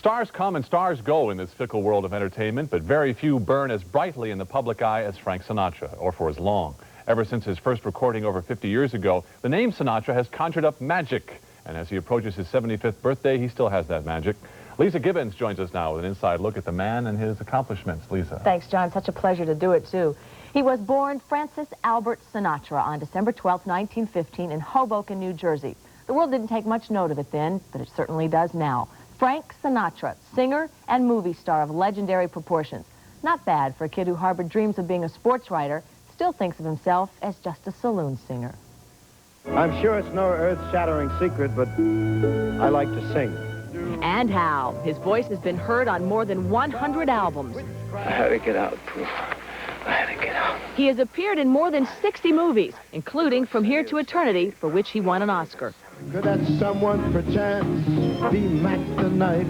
Stars come and stars go in this fickle world of entertainment, but very few burn as brightly in the public eye as Frank Sinatra, or for as long. Ever since his first recording over 50 years ago, the name Sinatra has conjured up magic. And as he approaches his 75th birthday, he still has that magic. Lisa Gibbons joins us now with an inside look at the man and his accomplishments. Lisa. Thanks, John. Such a pleasure to do it, too. He was born Francis Albert Sinatra on December 12, 1915 in Hoboken, New Jersey. The world didn't take much note of it then, but it certainly does now. Frank Sinatra, singer and movie star of legendary proportions. Not bad for a kid who harbored dreams of being a sports writer, still thinks of himself as just a saloon singer. I'm sure it's no earth-shattering secret, but I like to sing. And how. His voice has been heard on more than 100 albums. I had to get out, Pooh. I had to get out. He has appeared in more than 60 movies, including From Here to Eternity, for which he won an Oscar. Could that someone, perchance, be Mac tonight?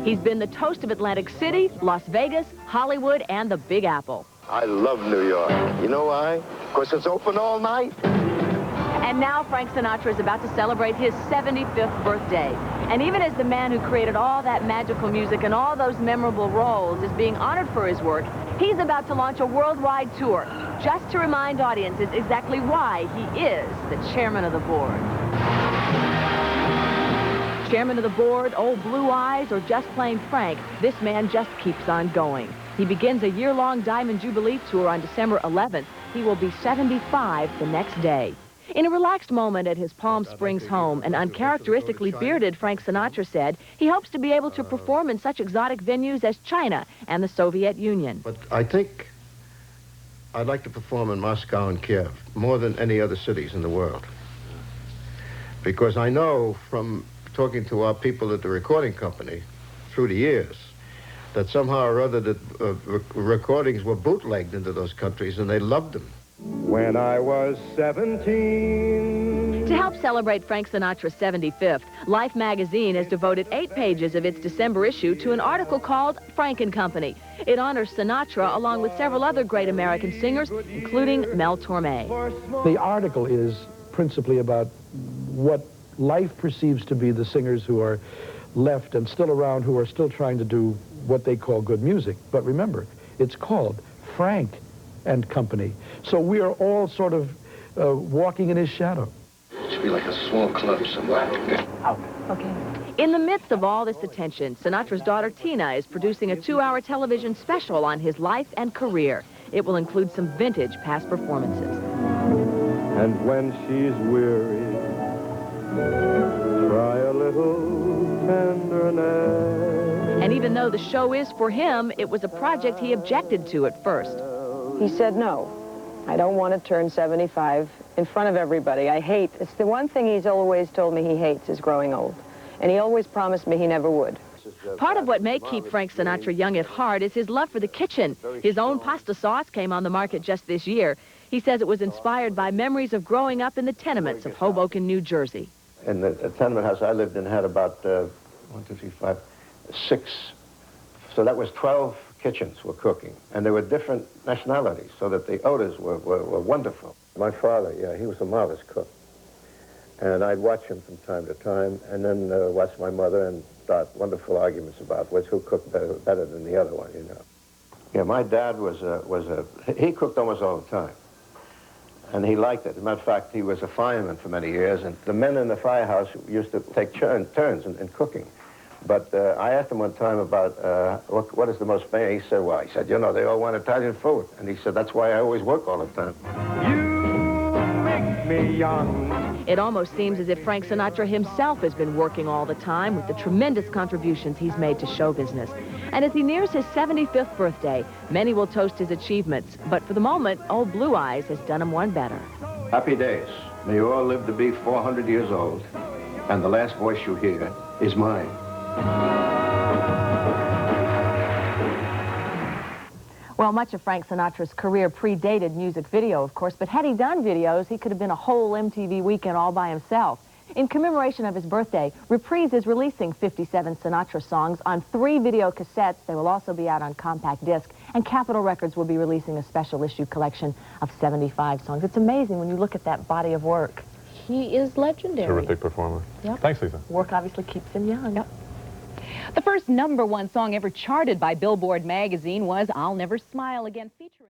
He's been the toast of Atlantic City, Las Vegas, Hollywood, and the Big Apple. I love New York. You know why? Because it's open all night. And now Frank Sinatra is about to celebrate his 75th birthday. And even as the man who created all that magical music and all those memorable roles is being honored for his work, he's about to launch a worldwide tour, just to remind audiences exactly why he is the chairman of the board. Chairman of the board, old blue eyes, or just plain Frank, this man just keeps on going. He begins a year-long Diamond Jubilee tour on December 11th. He will be 75 the next day. In a relaxed moment at his Palm Springs home, an uncharacteristically bearded Frank Sinatra said he hopes to be able to perform in such exotic venues as China and the Soviet Union. But I think I'd like to perform in Moscow and Kiev more than any other cities in the world. Because I know from talking to our people at the recording company through the years that somehow or other that recordings were bootlegged into those countries and they loved them. When I was 17... To help celebrate Frank Sinatra's 75th, Life magazine has devoted 8 pages of its December issue to an article called Frank and Company. It honors Sinatra along with several other great American singers, including Mel Torme. The article is principally about what life perceives to be the singers who are left and still around, who are still trying to do what they call good music. But remember, it's called Frank and Company. So we are all sort of walking in his shadow. It should be like a small club somewhere. Okay. In the midst of all this attention, Sinatra's daughter Tina is producing a 2-hour television special on his life and career. It will include some vintage past performances. And when she's weary, try a little tenderness. And even though the show is for him, it was a project he objected to at first. He said, no, I don't want to turn 75 in front of everybody. It's the one thing he's always told me he hates is growing old. And he always promised me he never would. Part of what may keep Frank Sinatra young at heart is his love for the kitchen. His own pasta sauce came on the market just this year. He says it was inspired by memories of growing up in the tenements of Hoboken, New Jersey. And the tenement house I lived in had about 1, 2, 3, 5, 6. So that was 12 kitchens were cooking. And there were different nationalities, so that the odors were wonderful. My father, yeah, he was a marvelous cook. And I'd watch him from time to time, and then watch my mother and start wonderful arguments about who cooked better than the other one, you know. Yeah, my dad he cooked almost all the time. And he liked it. As a matter of fact, he was a fireman for many years, and the men in the firehouse used to take turns in cooking. But I asked him one time about what is the most famous. He said, you know, they all want Italian food. And he said, that's why I always work all the time. You make me young. It almost seems as if Frank Sinatra himself has been working all the time with the tremendous contributions he's made to show business. And as he nears his 75th birthday, many will toast his achievements. But for the moment, old Blue Eyes has done him one better. Happy days. May you all live to be 400 years old. And the last voice you hear is mine. Well, much of Frank Sinatra's career predated music video, of course, but had he done videos, he could have been a whole MTV weekend all by himself. In commemoration of his birthday, Reprise is releasing 57 Sinatra songs on 3 video cassettes. They will also be out on compact disc, and Capitol Records will be releasing a special issue collection of 75 songs. It's amazing when you look at that body of work. He is legendary. Terrific performer. Yep. Thanks, Lisa. Work obviously keeps him young. Yep. The first #1 song ever charted by Billboard magazine was I'll Never Smile Again, featuring